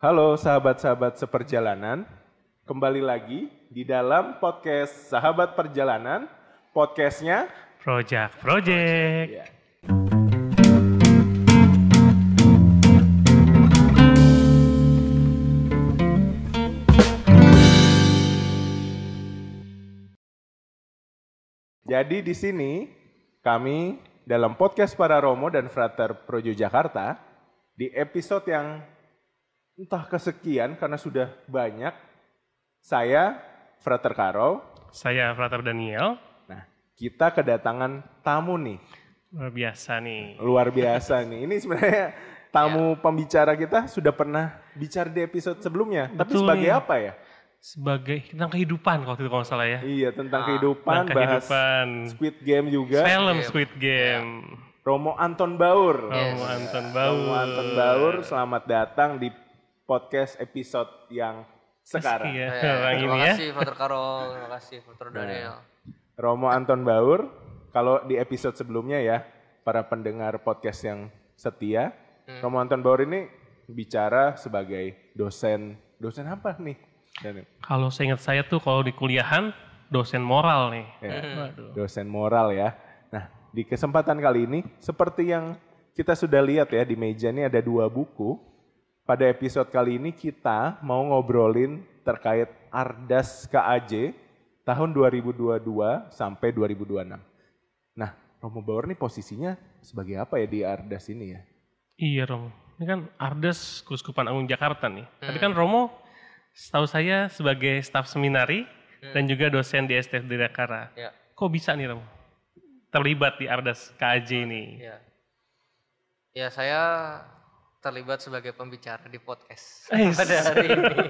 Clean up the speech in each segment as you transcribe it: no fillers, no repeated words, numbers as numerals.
Halo sahabat-sahabat seperjalanan, kembali lagi di dalam podcast Sahabat Perjalanan, podcastnya Project. Ya. Jadi di sini kami dalam podcast para Romo dan Frater Projo Jakarta di episode yang entah kesekian karena sudah banyak, saya Frater Karol. Saya Frater Daniel. Nah, kita kedatangan tamu nih. Luar biasa nih. Ini sebenarnya tamu pembicara kita sudah pernah bicara di episode sebelumnya. Betul. Tapi sebagai apa ya? Sebagai tentang kehidupan waktu itu kalau nggak salah ya. Iya, tentang kehidupan, bahas Squid Game juga. Film Squid Game. Romo Anton Baur. Romo Anton Baur, selamat datang di podcast episode yang sekarang. Terima kasih Frater Karol, terima kasih Frater Daniel. Romo Anton Baur, kalau di episode sebelumnya ya, para pendengar podcast yang setia, Romo Anton Baur ini bicara sebagai dosen apa nih? Kalau seingat saya tuh kalau di kuliahan dosen moral nih. Ya, dosen moral ya. Nah, di kesempatan kali ini seperti yang kita sudah lihat ya di meja ini ada 2 buku. Pada episode kali ini kita mau ngobrolin terkait Ardas KAJ tahun 2022 sampai 2026. Nah, Romo Baur ini posisinya sebagai apa ya di Ardas ini ya? Iya Romo, ini kan Ardas Keuskupan Agung Jakarta nih. Tapi kan Romo setahu saya sebagai staf seminari dan juga dosen di STF Dirgakara. Ya. Kok bisa nih Romo terlibat di Ardas KAJ ini? Ya saya terlibat sebagai pembicara di podcast pada hari ini.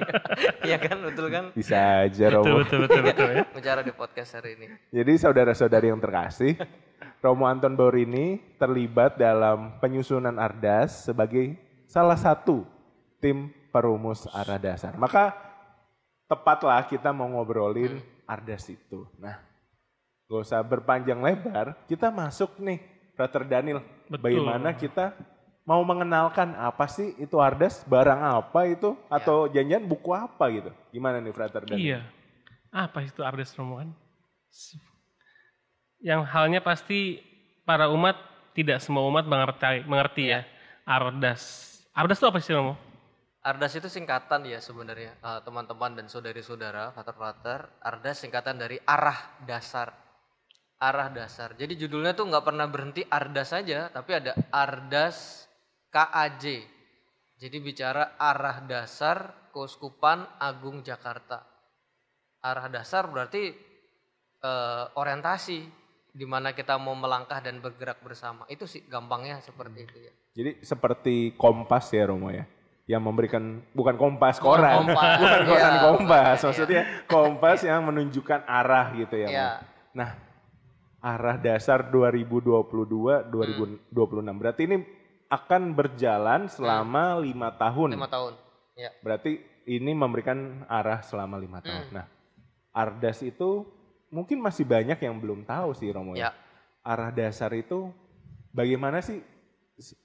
Iya kan, betul kan? Bisa aja Romo. Betul ya. Bicara di podcast hari ini. Jadi saudara-saudari yang terkasih, Romo Anton Baur ini terlibat dalam penyusunan Ardas sebagai salah satu tim perumus Arah Dasar. Maka tepatlah kita mau ngobrolin Ardas itu. Nah, gak usah berpanjang lebar, kita masuk nih, Frater Daniel. Betul. Bagaimana kita mau mengenalkan apa sih itu Ardas, barang apa itu, atau janjian buku apa gitu. Gimana nih Frater Daniel? Iya, apa itu Ardas Romo kan? Yang halnya pasti para umat, tidak semua umat mengerti ya. Ardas itu apa sih Romo? Ardas itu singkatan ya sebenarnya, teman-teman dan saudari-saudara, Frater-Frater. Ardas singkatan dari arah dasar. Arah dasar. Jadi judulnya tuh nggak pernah berhenti Ardas saja, tapi ada Ardas KAJ. Jadi bicara arah dasar Keuskupan Agung Jakarta. Arah dasar berarti orientasi di mana kita mau melangkah dan bergerak bersama. Itu sih gampangnya seperti itu ya. Jadi seperti kompas ya Romo ya? Yang memberikan, bukan kompas koran, bukan koran kompas, maksudnya kompas yang menunjukkan arah gitu ya. Nah, arah dasar 2022-2026, berarti ini akan berjalan selama 5 tahun. 5 tahun, ya. Berarti ini memberikan arah selama 5 tahun. Nah, Ardas itu mungkin masih banyak yang belum tahu sih Romo ya. Arah dasar itu bagaimana sih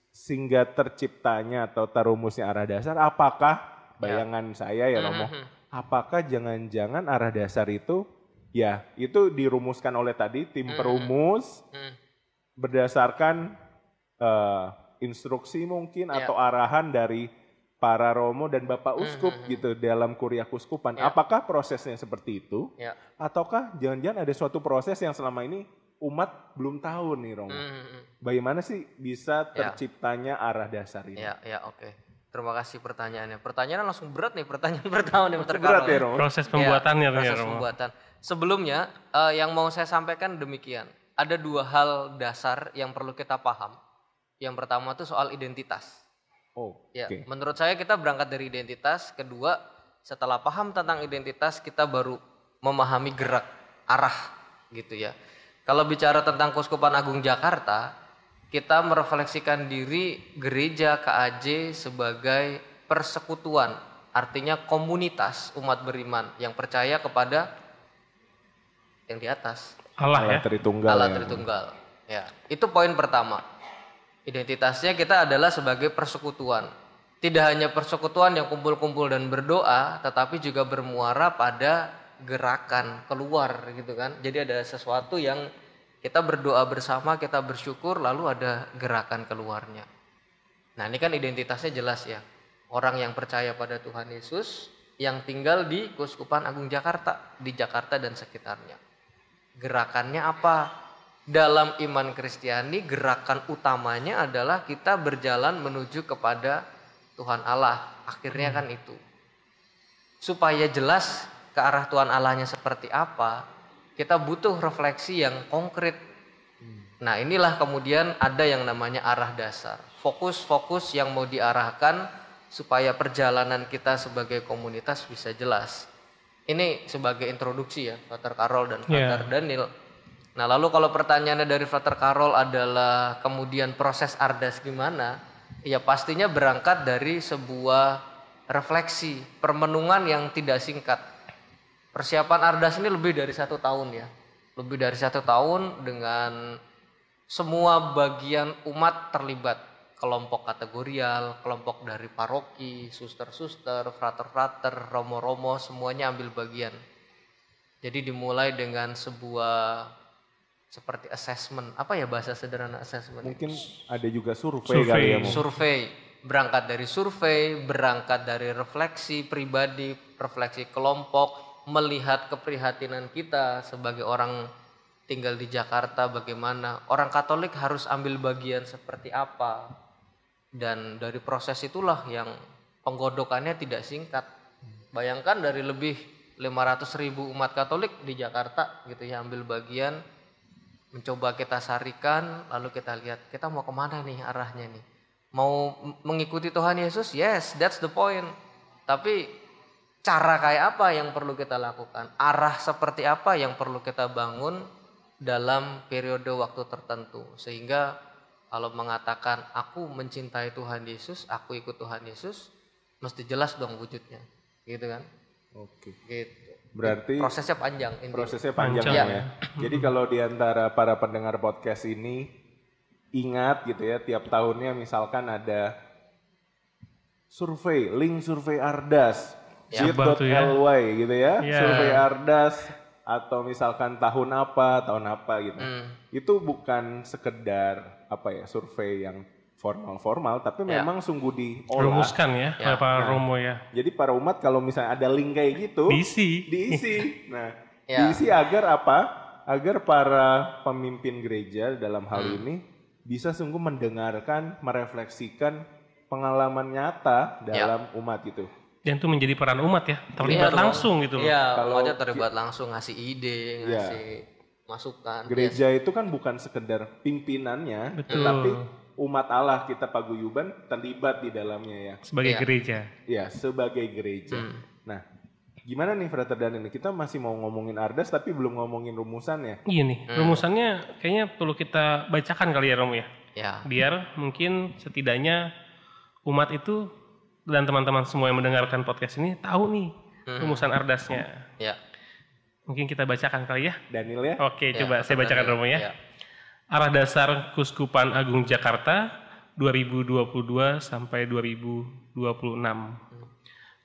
sehingga terciptanya atau terumusnya arah dasar? Apakah bayangan saya ya Romo, apakah jangan-jangan arah dasar itu ya itu dirumuskan oleh tadi tim perumus berdasarkan instruksi mungkin atau arahan dari para Romo dan Bapak Uskup gitu dalam Kuria Keuskupan. Apakah prosesnya seperti itu? Ataukah jangan-jangan ada suatu proses yang selama ini umat belum tahu nih Romo? Bagaimana sih bisa terciptanya arah dasar ini? Oke. Terima kasih pertanyaannya. Pertanyaannya langsung berat nih, pertanyaan pertama nih. Berat ya Romo? Proses pembuatannya proses pembuatan. Sebelumnya yang mau saya sampaikan demikian. Ada 2 hal dasar yang perlu kita paham. Yang pertama itu soal identitas. Menurut saya kita berangkat dari identitas. Kedua, setelah paham tentang identitas kita baru memahami gerak arah gitu ya. Kalau bicara tentang Keuskupan Agung Jakarta, kita merefleksikan diri gereja KAJ sebagai persekutuan, artinya komunitas umat beriman yang percaya kepada yang di atas. Allah Tritunggal. Allah Tritunggal. Ya, itu poin pertama. Identitasnya kita adalah sebagai persekutuan. tidak hanya persekutuan yang kumpul-kumpul dan berdoa, tetapi juga bermuara pada gerakan keluar gitu kan. Jadi ada sesuatu yang kita berdoa bersama, kita bersyukur, lalu ada gerakan keluarnya. Nah ini kan identitasnya jelas ya. Orang yang percaya pada Tuhan Yesus yang tinggal di Keuskupan Agung Jakarta, di Jakarta dan sekitarnya. Gerakannya apa? Dalam iman Kristiani, gerakan utamanya adalah kita berjalan menuju kepada Tuhan Allah. Akhirnya kan itu. Supaya jelas ke arah Tuhan Allahnya seperti apa, kita butuh refleksi yang konkret. Nah inilah kemudian ada yang namanya arah dasar. Fokus-fokus yang mau diarahkan supaya perjalanan kita sebagai komunitas bisa jelas. Ini sebagai introduksi ya, Frater Karol dan Frater Daniel. Nah lalu kalau pertanyaannya dari Frater Karol adalah kemudian proses Ardas gimana? Ya pastinya berangkat dari sebuah refleksi, permenungan yang tidak singkat. Persiapan Ardas ini lebih dari 1 tahun ya. Lebih dari 1 tahun dengan semua bagian umat terlibat. Kelompok kategorial, kelompok dari paroki, suster-suster, frater-frater, romo-romo, semuanya ambil bagian. Jadi dimulai dengan sebuah seperti assessment. Apa ya bahasa sederhana assessment? Mungkin ada juga survei kali ya. Survei. Berangkat dari survei, berangkat dari refleksi pribadi, refleksi kelompok, melihat keprihatinan kita sebagai orang tinggal di Jakarta bagaimana. Orang Katolik harus ambil bagian seperti apa. Dan dari proses itulah yang penggodokannya tidak singkat. Bayangkan dari lebih 500.000 umat Katolik di Jakarta gitu ya, ambil bagian, mencoba kita sarikan, lalu kita lihat kita mau kemana nih arahnya nih. Mau mengikuti Tuhan Yesus? Yes, that's the point. Tapi cara kayak apa yang perlu kita lakukan? Arah seperti apa yang perlu kita bangun dalam periode waktu tertentu. Sehingga kalau mengatakan aku mencintai Tuhan Yesus, aku ikut Tuhan Yesus, mesti jelas dong wujudnya, gitu kan? Oke. Gitu. Berarti prosesnya panjang. Prosesnya panjang ya. Jadi kalau diantara para pendengar podcast ini ingat gitu ya, tiap tahunnya misalkan ada survei, link survei Ardas, bit.ly gitu ya, survei Ardas. Atau misalkan tahun apa gitu. Itu bukan sekedar survei yang formal-formal, tapi memang sungguh diolah. Rumuskan ya, para Romo ya. Jadi para umat kalau misalnya ada link kayak gitu, diisi. Nah, diisi agar apa? Agar para pemimpin gereja dalam hal ini bisa sungguh mendengarkan, merefleksikan pengalaman nyata dalam umat itu. Dan itu menjadi peran umat ya, terlibat langsung gitu loh. Iya, kalau terlibat langsung, ngasih ide, ngasih masukan. Gereja itu kan bukan sekedar pimpinannya, tetapi umat Allah kita paguyuban terlibat di dalamnya ya. Sebagai gereja. Iya, sebagai gereja. Nah, gimana nih Frater Daniel? Kita masih mau ngomongin Ardas tapi belum ngomongin rumusannya. Iya nih, rumusannya kayaknya perlu kita bacakan kali ya Romo ya. Biar mungkin setidaknya umat itu dan teman-teman semua yang mendengarkan podcast ini tahu nih rumusan Ardasnya. Mungkin kita bacakan kali ya. Daniel ya. Oke, coba saya bacakan Romo ya. Arah dasar Keuskupan Agung Jakarta 2022 sampai 2026.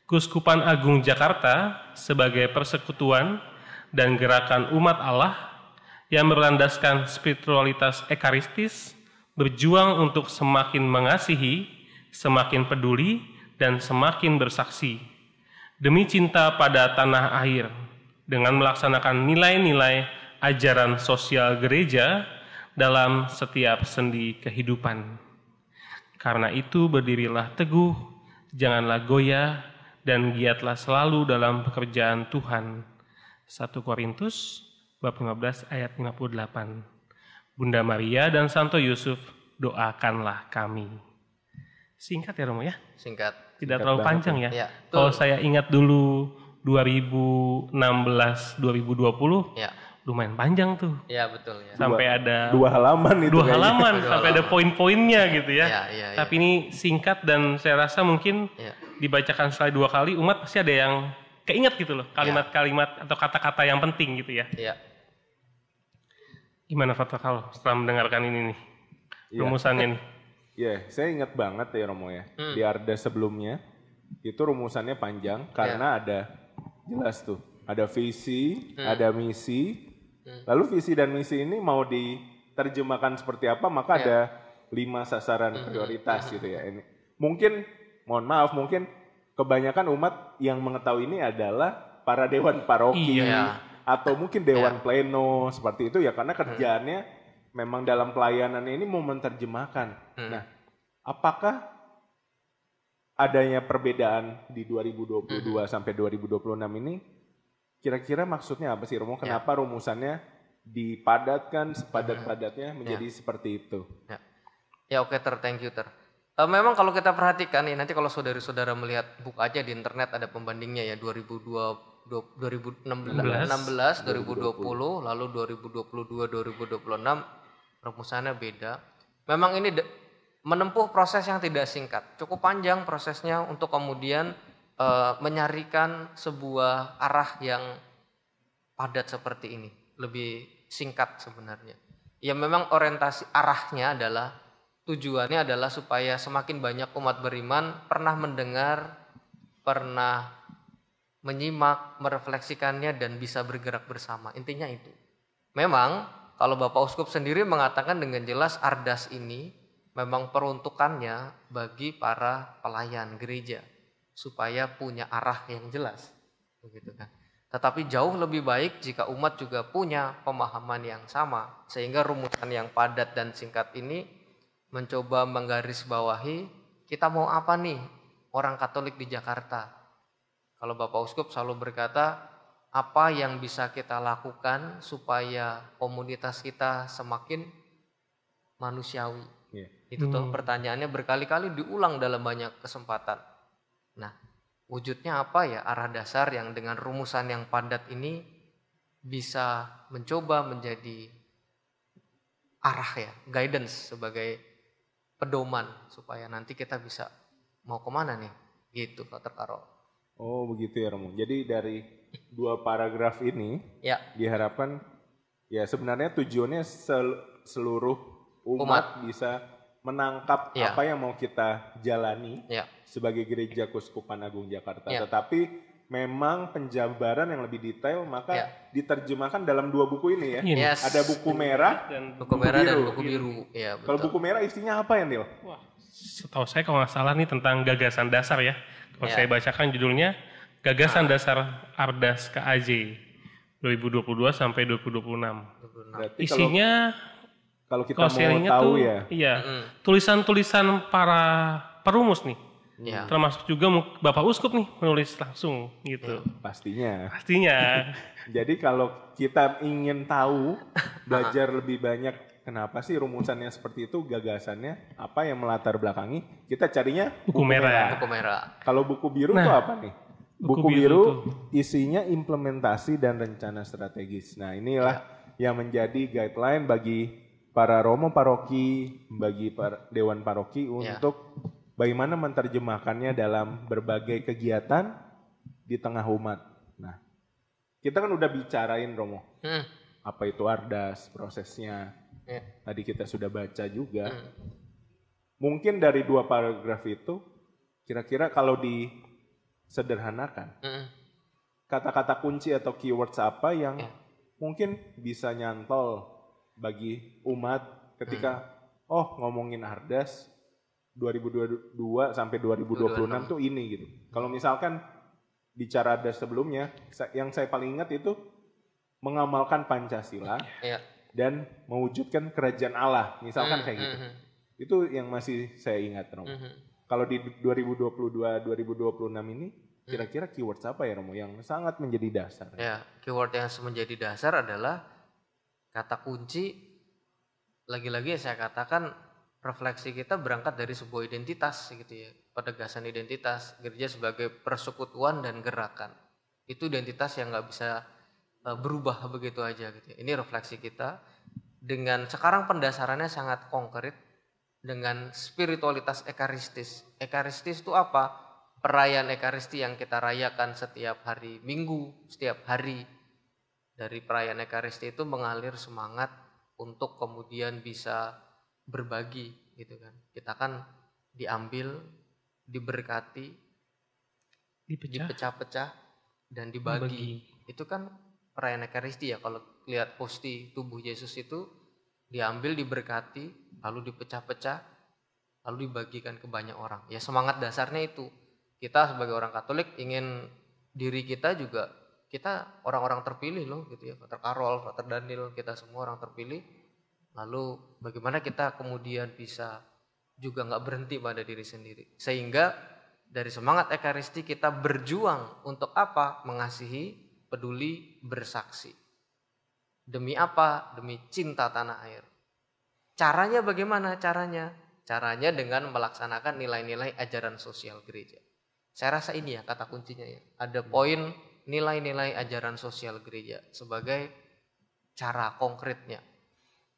Keuskupan Agung Jakarta sebagai persekutuan dan gerakan umat Allah yang berlandaskan spiritualitas ekaristis, berjuang untuk semakin mengasihi, semakin peduli, dan semakin bersaksi demi cinta pada tanah air dengan melaksanakan nilai-nilai ajaran sosial gereja dalam setiap sendi kehidupan. Karena itu berdirilah teguh, janganlah goyah, dan giatlah selalu dalam pekerjaan Tuhan. 1 Korintus bab 15 ayat 58. Bunda Maria dan Santo Yusuf, doakanlah kami. Singkat ya Romo ya? Singkat. Tidak terlalu panjang ya. Kalau saya ingat dulu 2016-2020, lumayan panjang tuh. Iya betul ya. Sampai ada 2 halaman itu. 2 halaman sampai ada poin-poinnya gitu ya. Tapi ini singkat dan saya rasa mungkin dibacakan sekali 2 kali umat pasti ada yang keinget gitu loh, kalimat-kalimat atau kata-kata yang penting gitu ya. Gimana Frater Karol setelah mendengarkan ini nih? Rumusannya nih. Saya ingat banget ya Romo ya. Di Arda sebelumnya itu rumusannya panjang karena ada jelas tuh. Ada visi, ada misi. Lalu visi dan misi ini mau diterjemahkan seperti apa, maka ada 5 sasaran prioritas gitu ya. Ini mungkin, mohon maaf, mungkin kebanyakan umat yang mengetahui ini adalah para dewan paroki atau mungkin dewan pleno seperti itu ya, karena kerjaannya memang dalam pelayanan ini mau menerjemahkan. Nah, apakah adanya perbedaan di 2022 sampai 2026 ini, kira-kira maksudnya apa sih Romo? Kenapa rumusannya dipadatkan sepadat-padatnya menjadi seperti itu? Oke thank you memang kalau kita perhatikan nih, nanti kalau saudara-saudara melihat buka aja di internet ada pembandingnya ya, 2016, 2020, lalu 2022, 2026 rumusannya beda. Memang ini menempuh proses yang tidak singkat, cukup panjang prosesnya untuk kemudian menyarikan sebuah arah yang padat seperti ini. Lebih singkat sebenarnya. Ya memang orientasi arahnya adalah, tujuannya adalah supaya semakin banyak umat beriman pernah mendengar, pernah menyimak, merefleksikannya dan bisa bergerak bersama. Intinya itu. Memang kalau Bapak Uskup sendiri mengatakan dengan jelas Ardas ini memang peruntukannya bagi para pelayan gereja supaya punya arah yang jelas, begitu kan. Tetapi jauh lebih baik jika umat juga punya pemahaman yang sama, sehingga rumusan yang padat dan singkat ini mencoba menggarisbawahi kita mau apa nih orang Katolik di Jakarta. Kalau Bapak Uskup selalu berkata, apa yang bisa kita lakukan supaya komunitas kita semakin manusiawi. Itu tuh pertanyaannya berkali-kali diulang dalam banyak kesempatan. Nah, wujudnya apa ya arah dasar yang dengan rumusan yang padat ini bisa mencoba menjadi arah ya, guidance sebagai pedoman supaya nanti kita bisa mau kemana nih, gitu Pak Karo. Oh begitu ya Romo. Jadi dari 2 paragraf ini diharapkan ya sebenarnya tujuannya seluruh umat bisa menangkap apa yang mau kita jalani sebagai Gereja Keuskupan Agung Jakarta. Tetapi memang penjabaran yang lebih detail maka diterjemahkan dalam 2 buku ini ya. Ada buku merah dan buku biru. Ya, kalau buku merah isinya apa ya Nil? Wah, setahu saya kalau nggak salah nih tentang gagasan dasar ya. Kalau saya bacakan judulnya Gagasan Dasar Ardas KAJ 2022 sampai 2026. Berarti isinya kalau kita mau tahu tuh, tulisan-tulisan para perumus nih. Termasuk juga Bapak Uskup nih menulis langsung gitu. Pastinya. Jadi kalau kita ingin tahu, belajar lebih banyak kenapa sih rumusannya seperti itu, gagasannya, apa yang melatar belakangi, kita carinya buku merah. Kalau buku biru itu apa nih? Buku biru isinya implementasi dan rencana strategis. Nah inilah yang menjadi guideline bagi para romo paroki, bagi para dewan paroki untuk bagaimana menerjemahkannya dalam berbagai kegiatan di tengah umat. Nah, kita kan udah bicarain Romo, apa itu Ardas, prosesnya. Tadi kita sudah baca juga. Mungkin dari 2 paragraf itu, kira-kira kalau disederhanakan, kata-kata kunci atau keywords apa yang mungkin bisa nyantol bagi umat ketika ngomongin Ardas 2022 sampai 2026 tuh ini gitu. Kalau misalkan bicara Ardas sebelumnya, yang saya paling ingat itu mengamalkan Pancasila dan mewujudkan kerajaan Allah, misalkan kayak gitu. Itu yang masih saya ingat Romo. Kalau di 2022 2026 ini kira-kira keywords apa ya Romo yang sangat menjadi dasar? Ya, keyword yang menjadi dasar adalah kata kunci. Lagi-lagi saya katakan refleksi kita berangkat dari sebuah identitas gitu ya, penegasan identitas gereja sebagai persekutuan dan gerakan. Itu identitas yang nggak bisa berubah begitu aja gitu ya. Ini refleksi kita dengan sekarang pendasarannya sangat konkret dengan spiritualitas ekaristis. Ekaristis itu apa? Perayaan ekaristi yang kita rayakan setiap hari Minggu, setiap hari. Dari perayaan ekaristi itu mengalir semangat untuk kemudian bisa berbagi gitu kan. Kita kan diambil, diberkati, dipecah-pecah dan dibagi. Itu kan perayaan Ekaristi ya. Kalau lihat hosti tubuh Yesus itu diambil, diberkati, lalu dipecah-pecah, lalu dibagikan ke banyak orang. Ya semangat dasarnya itu. Kita sebagai orang Katolik ingin diri kita juga, kita orang-orang terpilih loh gitu ya. Frater Karol, Frater Daniel, kita semua orang terpilih. Lalu bagaimana kita kemudian bisa juga nggak berhenti pada diri sendiri. Sehingga dari semangat Ekaristi kita berjuang untuk apa? Mengasihi, peduli, bersaksi. Demi apa? Demi cinta tanah air. Caranya bagaimana? Caranya dengan melaksanakan nilai-nilai ajaran sosial gereja. Saya rasa ini ya kata kuncinya ya. Ada poin nilai-nilai ajaran sosial gereja sebagai cara konkretnya,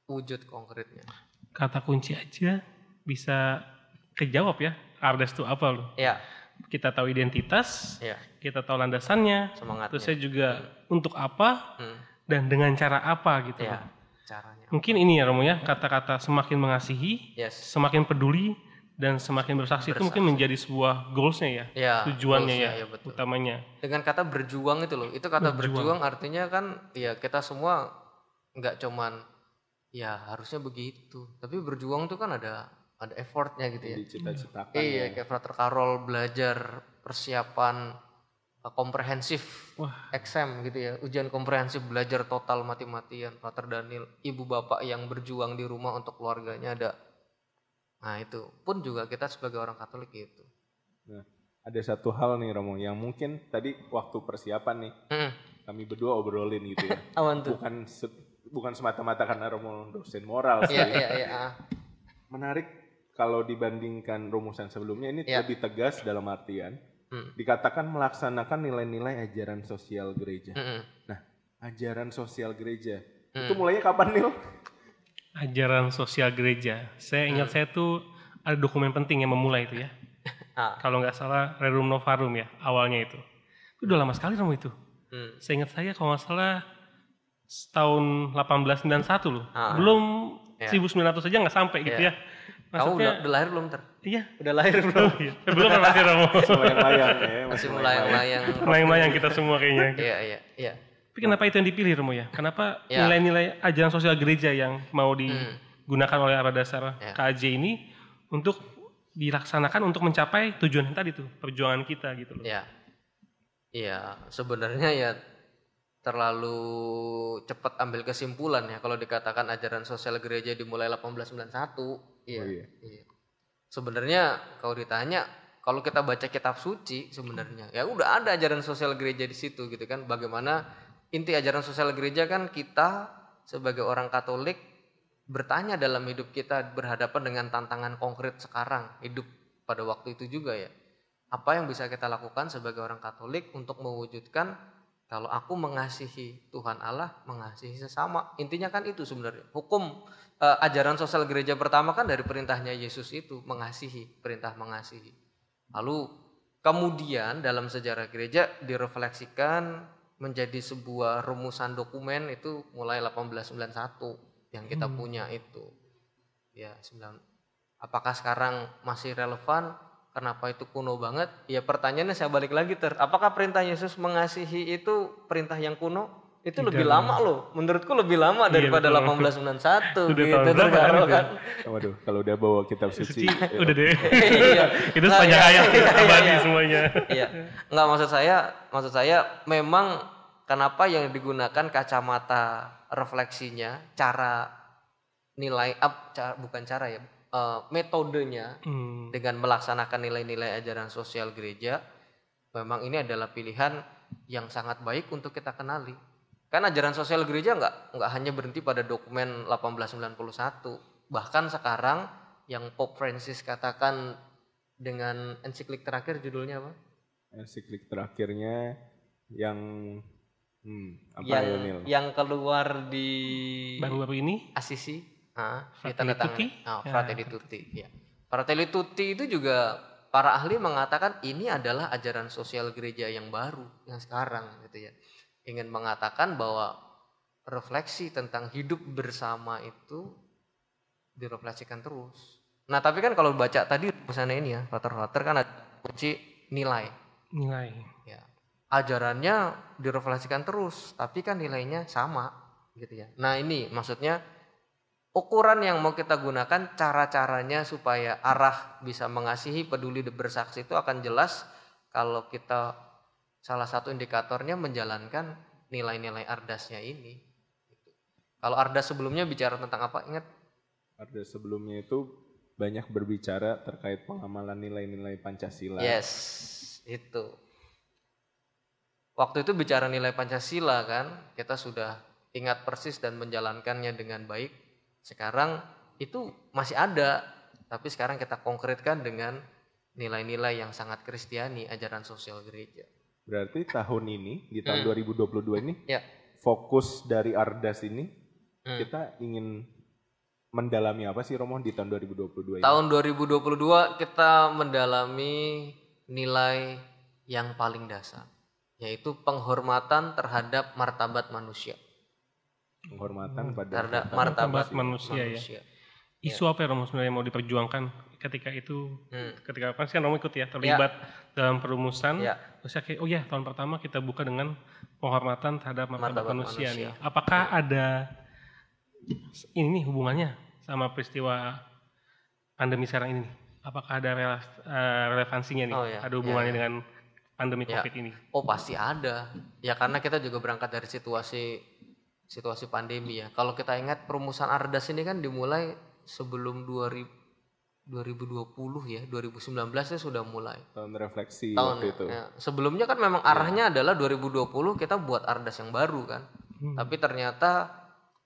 wujud konkretnya. Kata kunci aja bisa kejawab ya. Ardes itu apa loh? Ya. Kita tahu identitas, ya. Kita tahu landasannya, semangatnya. Terus saya juga untuk apa dan dengan cara apa gitu. Ya. Caranya. Mungkin ini ya Romo ya, kata-kata semakin mengasihi, semakin peduli dan semakin bersaksi itu mungkin menjadi sebuah goalsnya ya, tujuannya ya, betul. Utamanya. Dengan kata berjuang itu loh, itu kata berjuang artinya kan ya kita semua nggak cuman ya harusnya begitu, tapi berjuang itu kan ada effortnya gitu ya. Dicita-citakan. Iya, kayak Frater Karol belajar persiapan komprehensif exam gitu ya, ujian komprehensif, belajar total mati-matian. Frater Daniel, ibu bapak yang berjuang di rumah untuk keluarganya ada. Nah itu pun juga kita sebagai orang Katolik gitu. Nah, ada satu hal nih Romo yang mungkin tadi waktu persiapan nih kami berdua obrolin gitu ya. Bukan semata-mata karena Romo dosen moral sih. Iya. Menarik kalau dibandingkan rumusan sebelumnya ini lebih tegas dalam artian dikatakan melaksanakan nilai-nilai ajaran sosial gereja. Nah, ajaran sosial gereja itu mulainya kapan Nil? Ajaran sosial gereja. Saya ingat saya tuh ada dokumen penting yang memulai itu ya. Kalau nggak salah Rerum Novarum ya awalnya itu. Itu udah lama sekali Romo itu. Saya ingat saya kalau nggak salah tahun 1891 loh. Belum 1900 aja nggak sampai gitu ya. Maksudnya, udah lahir belum Iya. Udah lahir belum? Belum kan masih Romo. Masih melayang-layang. Melayang-layang kita semua kayaknya. Iya. Tapi kenapa itu yang dipilih Romo ya? Kenapa nilai-nilai ajaran sosial gereja yang mau digunakan oleh arah dasar KAJ ini untuk dilaksanakan untuk mencapai tujuan yang tadi tuh, perjuangan kita gitu loh. Iya, sebenarnya ya terlalu cepat ambil kesimpulan ya kalau dikatakan ajaran sosial gereja dimulai 1891. Iya. Sebenarnya kalau ditanya, kalau kita baca kitab suci sebenarnya ya udah ada ajaran sosial gereja di situ gitu kan. Bagaimana inti ajaran sosial gereja kan kita sebagai orang Katolik bertanya dalam hidup kita berhadapan dengan tantangan konkret sekarang, hidup pada waktu itu juga ya. Apa yang bisa kita lakukan sebagai orang Katolik untuk mewujudkan kalau aku mengasihi Tuhan Allah, mengasihi sesama. Intinya kan itu sebenarnya. Hukum ajaran sosial gereja pertama kan dari perintahnya Yesus itu, mengasihi, perintah mengasihi. Lalu kemudian dalam sejarah gereja direfleksikan menjadi sebuah rumusan dokumen itu mulai 1891 yang kita punya itu. Ya, apakah sekarang masih relevan? Kenapa itu kuno banget? Ya pertanyaannya saya balik lagi apakah perintah Yesus mengasihi itu perintah yang kuno? Itu lebih lama loh. Menurutku lebih lama daripada 1891 gitu kan. Waduh, kalau udah bawa kitab suci. Udah deh. Itu sepanjang ayat abadi semuanya. Iya. Enggak, maksud saya memang kenapa yang digunakan kacamata refleksinya, cara nilai metodenya dengan melaksanakan nilai-nilai ajaran sosial gereja, memang ini adalah pilihan yang sangat baik untuk kita kenali. Kan ajaran sosial gereja nggak hanya berhenti pada dokumen 1891, bahkan sekarang yang Pope Francis katakan dengan ensiklik terakhir, judulnya apa? Ensiklik terakhirnya yang yang keluar di baru-baru ini Assisi. Fratelli Tutti. Fratelli Tutti. Ya. Fratelli Tutti itu juga para ahli mengatakan ini adalah ajaran sosial gereja yang baru, yang sekarang gitu ya. Ingin mengatakan bahwa refleksi tentang hidup bersama itu direfleksikan terus. Nah tapi kan kalau baca tadi pesannya ini ya, Frater kan ada kunci nilai. Ya. Ajarannya direfleksikan terus, tapi kan nilainya sama gitu ya. Nah ini maksudnya ukuran yang mau kita gunakan, cara-caranya supaya arah bisa mengasihi, peduli, bersaksi itu akan jelas kalau kita salah satu indikatornya menjalankan nilai-nilai Ardasnya ini. Kalau Ardas sebelumnya bicara tentang apa? Ingat? Ardas sebelumnya itu banyak berbicara terkait pengamalan nilai-nilai Pancasila. Yes, itu. Waktu itu bicara nilai Pancasila kan, kita sudah ingat persis dan menjalankannya dengan baik. Sekarang itu masih ada, tapi sekarang kita konkretkan dengan nilai-nilai yang sangat Kristiani, ajaran sosial gereja. Berarti tahun ini, di tahun 2022 ini, fokus dari Ardas ini, kita ingin mendalami apa sih Romo di tahun 2022 ini? Tahun 2022 kita mendalami nilai yang paling dasar, yaitu penghormatan terhadap martabat manusia. Penghormatan terhadap martabat manusia. Ya. Isu apa ya Romo sebenarnya mau diperjuangkan ketika itu? Ketika kan Romo ikut ya, terlibat dalam perumusan. Terus kayak oh ya tahun pertama kita buka dengan penghormatan terhadap martabat manusia nih. Apakah ada ini hubungannya sama peristiwa pandemi sekarang ini? Apakah ada relevansinya nih? Ada hubungannya dengan pandemi COVID ini? Oh pasti ada. Ya karena kita juga berangkat dari situasi pandemi ya. Kalau kita ingat perumusan Ardas ini kan dimulai sebelum 2020 ya, 2019 itu sudah mulai. Tahun refleksi waktu itu. Ya. Sebelumnya kan memang arahnya adalah 2020 kita buat Ardas yang baru kan. Tapi ternyata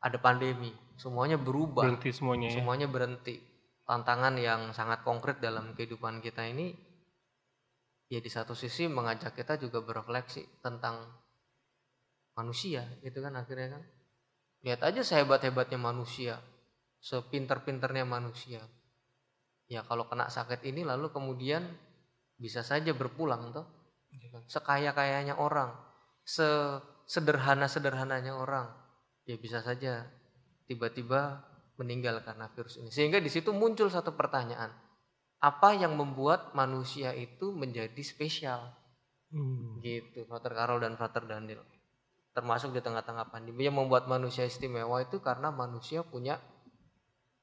ada pandemi. Semuanya berubah. Berhenti semuanya berhenti. Tantangan yang sangat konkret dalam kehidupan kita ini ya di satu sisi mengajak kita juga berefleksi tentang manusia gitu kan akhirnya kan. Lihat aja sehebat-hebatnya manusia, sepinter-pinternya manusia. Ya kalau kena sakit ini lalu kemudian bisa saja berpulang toh. Sekaya-kayanya orang, sesederhana-sederhananya orang, ya bisa saja tiba-tiba meninggal karena virus ini. Sehingga di situ muncul satu pertanyaan. Apa yang membuat manusia itu menjadi spesial? Gitu, Frater Karol dan Frater Daniel. Termasuk di tengah-tengah pandemi yang membuat manusia istimewa itu karena manusia punya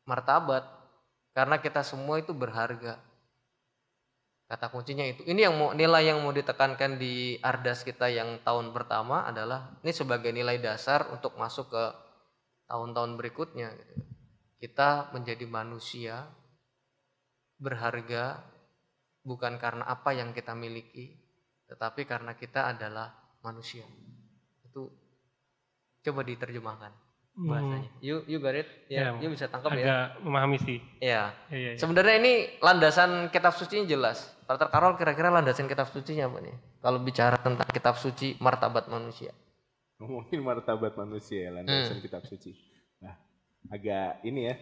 martabat. Karena kita semua itu berharga. Kata kuncinya itu. Ini yang nilai yang mau ditekankan di Ardas kita yang tahun pertama adalah ini sebagai nilai dasar untuk masuk ke tahun-tahun berikutnya. Kita menjadi manusia berharga bukan karena apa yang kita miliki, tetapi karena kita adalah manusia. Itu coba diterjemahkan bahasanya. You got it? Ya, you bisa tangkap agak ya. Agak memahami sih. Ya. Sebenarnya ini landasan kitab sucinya jelas. Frater Karol kira-kira landasan kitab sucinya apa nih? Kalau bicara tentang kitab suci martabat manusia. Mungkin martabat manusia ya landasan kitab suci. Nah, agak ini ya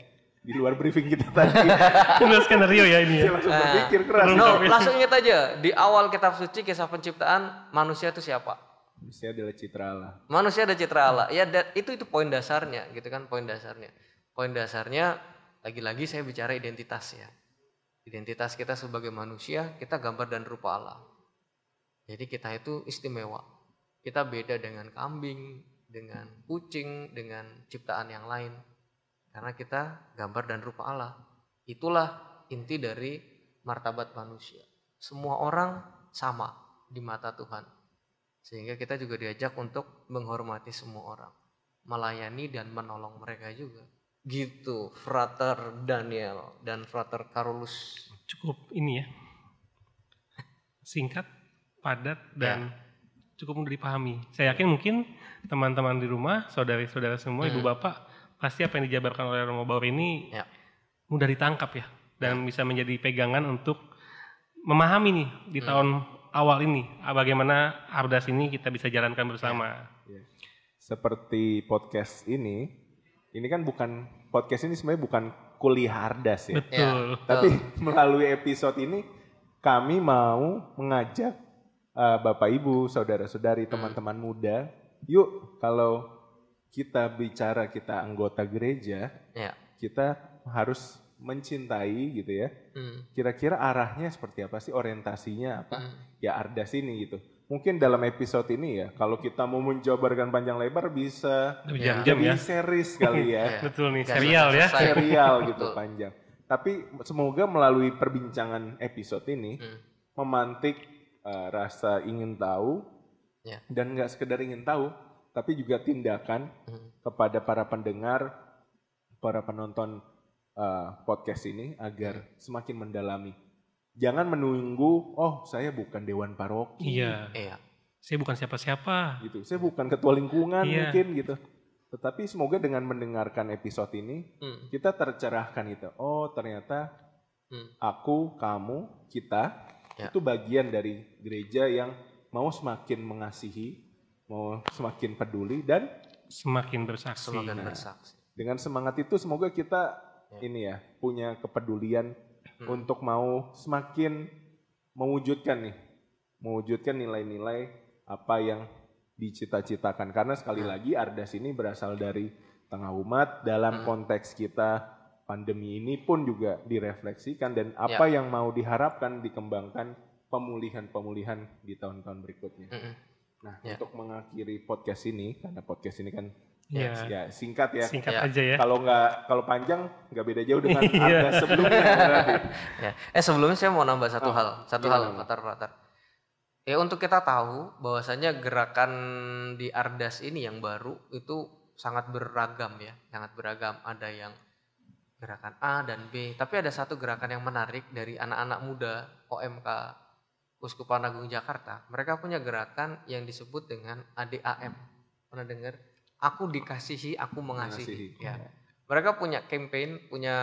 di luar briefing kita tadi. Udah skenario ya ini ya. Langsung berpikir keras. Langsung ingat aja di awal kitab suci kisah penciptaan manusia itu siapa? Manusia adalah citra Allah. Manusia ada citra Allah. Ya itu poin dasarnya gitu kan poin dasarnya. Poin dasarnya lagi-lagi saya bicara identitas ya. Identitas kita sebagai manusia kita gambar dan rupa Allah. Jadi kita itu istimewa. Kita beda dengan kambing, dengan kucing, dengan ciptaan yang lain. Karena kita gambar dan rupa Allah. Itulah inti dari martabat manusia. Semua orang sama di mata Tuhan. Sehingga kita juga diajak untuk menghormati semua orang. Melayani dan menolong mereka juga. Gitu, Frater Daniel dan Frater Carolus. Cukup ini ya. Singkat, padat, dan cukup mudah dipahami. Saya yakin mungkin teman-teman di rumah, saudari-saudara semua, ibu bapak, pasti apa yang dijabarkan oleh Romo Baur ini mudah ditangkap ya. Dan bisa menjadi pegangan untuk memahami nih di tahun awal ini. Bagaimana Ardas ini kita bisa jalankan bersama. Seperti podcast ini kan bukan, podcast ini sebenarnya bukan kuliah Ardas ya. Betul. Tapi melalui episode ini kami mau mengajak Bapak Ibu, saudara-saudari, teman-teman muda, yuk kalau kita bicara kita anggota gereja, kita harus mencintai gitu ya. Kira-kira arahnya seperti apa sih, orientasinya apa? Ya Ardas ini gitu. Mungkin dalam episode ini ya, kalau kita mau menjabarkan panjang lebar bisa jam-jam jadi ya. series kali ya. Betul nih, serial ya. Serial gitu panjang. Tapi semoga melalui perbincangan episode ini memantik rasa ingin tahu dan nggak sekedar ingin tahu, tapi juga tindakan kepada para pendengar, para penonton podcast ini agar semakin mendalami. Jangan menunggu, oh saya bukan dewan paroki. Iya. Saya bukan siapa-siapa. Gitu. Saya bukan ketua lingkungan mungkin gitu. Tetapi semoga dengan mendengarkan episode ini kita tercerahkan gitu. Oh ternyata aku, kamu, kita itu bagian dari gereja yang mau semakin mengasihi, mau semakin peduli dan semakin bersaksi. Dengan semangat itu semoga kita ini ya punya kepedulian untuk mau semakin mewujudkan nilai-nilai apa yang dicita-citakan. Karena sekali lagi Ardas ini berasal dari tengah umat, dalam konteks kita pandemi ini pun juga direfleksikan dan apa yang mau diharapkan dikembangkan pemulihan-pemulihan di tahun-tahun berikutnya. Nah, untuk mengakhiri podcast ini, karena podcast ini kan ya singkat ya. Singkat aja ya. Kalau panjang nggak beda jauh dengan Ardas sebelumnya. Sebelumnya saya mau nambah satu hal, Fatar. Ya untuk kita tahu bahwasanya gerakan di Ardas ini yang baru itu sangat beragam ya, sangat beragam. Ada yang gerakan A dan B, tapi ada satu gerakan yang menarik dari anak-anak muda OMK Uskupan Agung Jakarta. Mereka punya gerakan yang disebut dengan ADAM. Pernah dengar? Aku dikasihi, aku mengasihi. Ya. Mereka punya campaign, punya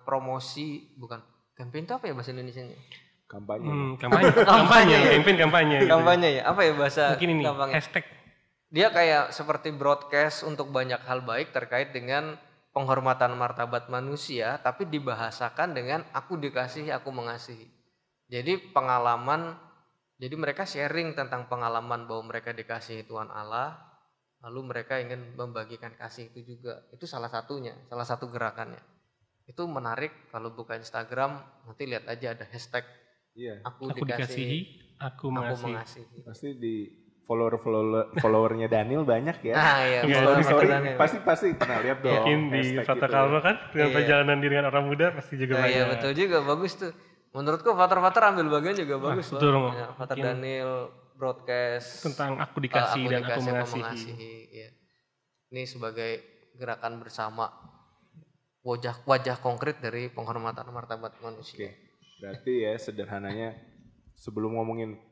promosi, bukan campaign itu apa ya bahasa Indonesianya? Kampanye. Kampanye ya. Apa ya bahasa mungkin ini kampanye? Hashtag. Dia kayak seperti broadcast untuk banyak hal baik terkait dengan penghormatan martabat manusia, tapi dibahasakan dengan aku dikasihi, aku mengasihi. Jadi mereka sharing tentang pengalaman bahwa mereka dikasihi Tuhan Allah, lalu mereka ingin membagikan kasih itu juga. Itu salah satunya, salah satu gerakannya. Itu menarik, kalau buka Instagram nanti lihat aja ada hashtag aku dikasihi, aku mengasihi. Pasti di followernya Daniel banyak ya. Nah, iya, story pasti pernah lihat dong. Mungkin di Fata Kalma kan dengan perjalanan dengan orang muda pasti juga banyak. Iya betul juga, bagus tuh. Menurutku Fatar ambil bagian juga bagus. Betul, Fatar Daniel broadcast tentang aku dikasih dan aku mengasihi. Ya. Ini sebagai gerakan bersama, wajah konkret dari penghormatan martabat manusia. Berarti ya sederhananya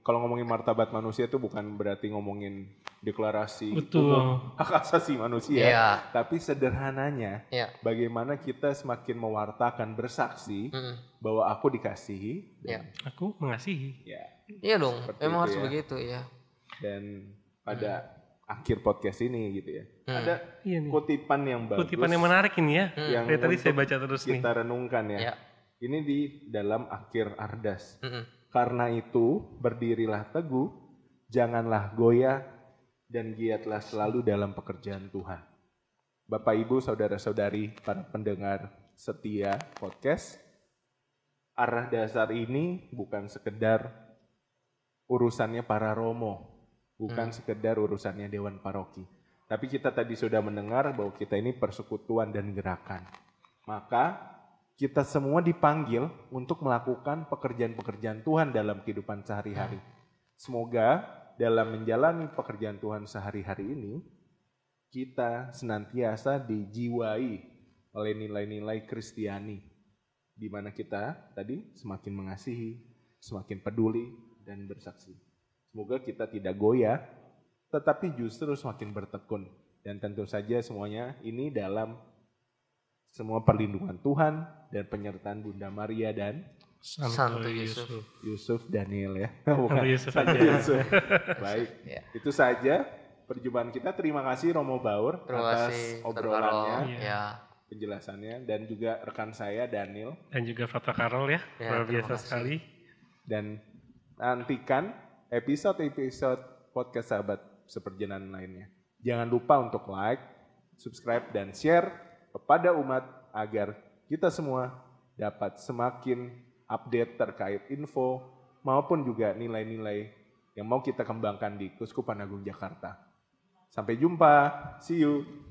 kalau ngomongin martabat manusia itu bukan berarti ngomongin deklarasi hak asasi manusia, tapi sederhananya bagaimana kita semakin mewartakan bersaksi bahwa aku dikasihi dan aku mengasihi. Iya dong, memang harus begitu ya. Dan pada akhir podcast ini gitu ya, ada kutipan yang bagus. Kutipan yang menarik ini ya. Yang tadi saya baca terus kita renungkan ya. Ini di dalam akhir Ardas. Karena itu berdirilah teguh, janganlah goyah, dan giatlah selalu dalam pekerjaan Tuhan. Bapak, Ibu, saudara-saudari, para pendengar setia podcast, arah dasar ini bukan sekedar urusannya para romo, bukan sekedar urusannya Dewan Paroki. Tapi kita tadi sudah mendengar bahwa kita ini persekutuan dan gerakan. Maka kita semua dipanggil untuk melakukan pekerjaan-pekerjaan Tuhan dalam kehidupan sehari-hari. Semoga dalam menjalani pekerjaan Tuhan sehari-hari ini, kita senantiasa dijiwai oleh nilai-nilai Kristiani, di mana kita tadi semakin mengasihi, semakin peduli, dan bersaksi. Semoga kita tidak goyah, tetapi justru semakin bertekun. Dan tentu saja semuanya ini dalam semua perlindungan Tuhan dan penyertaan Bunda Maria dan Santo Yusuf Daniel ya. Bukan Yusuf aja. Yusuf. Baik, itu saja perjumpaan kita. Terima kasih Romo Baur atas obrolannya, penjelasannya, dan juga rekan saya Daniel. Dan juga Fata Karol ya, luar biasa sekali. Dan nantikan episode-episode podcast Sahabat Seperjalanan lainnya. Jangan lupa untuk like, subscribe, dan share kepada umat agar kita semua dapat semakin update terkait info maupun juga nilai-nilai yang mau kita kembangkan di Keuskupan Agung Jakarta. Sampai jumpa, see you.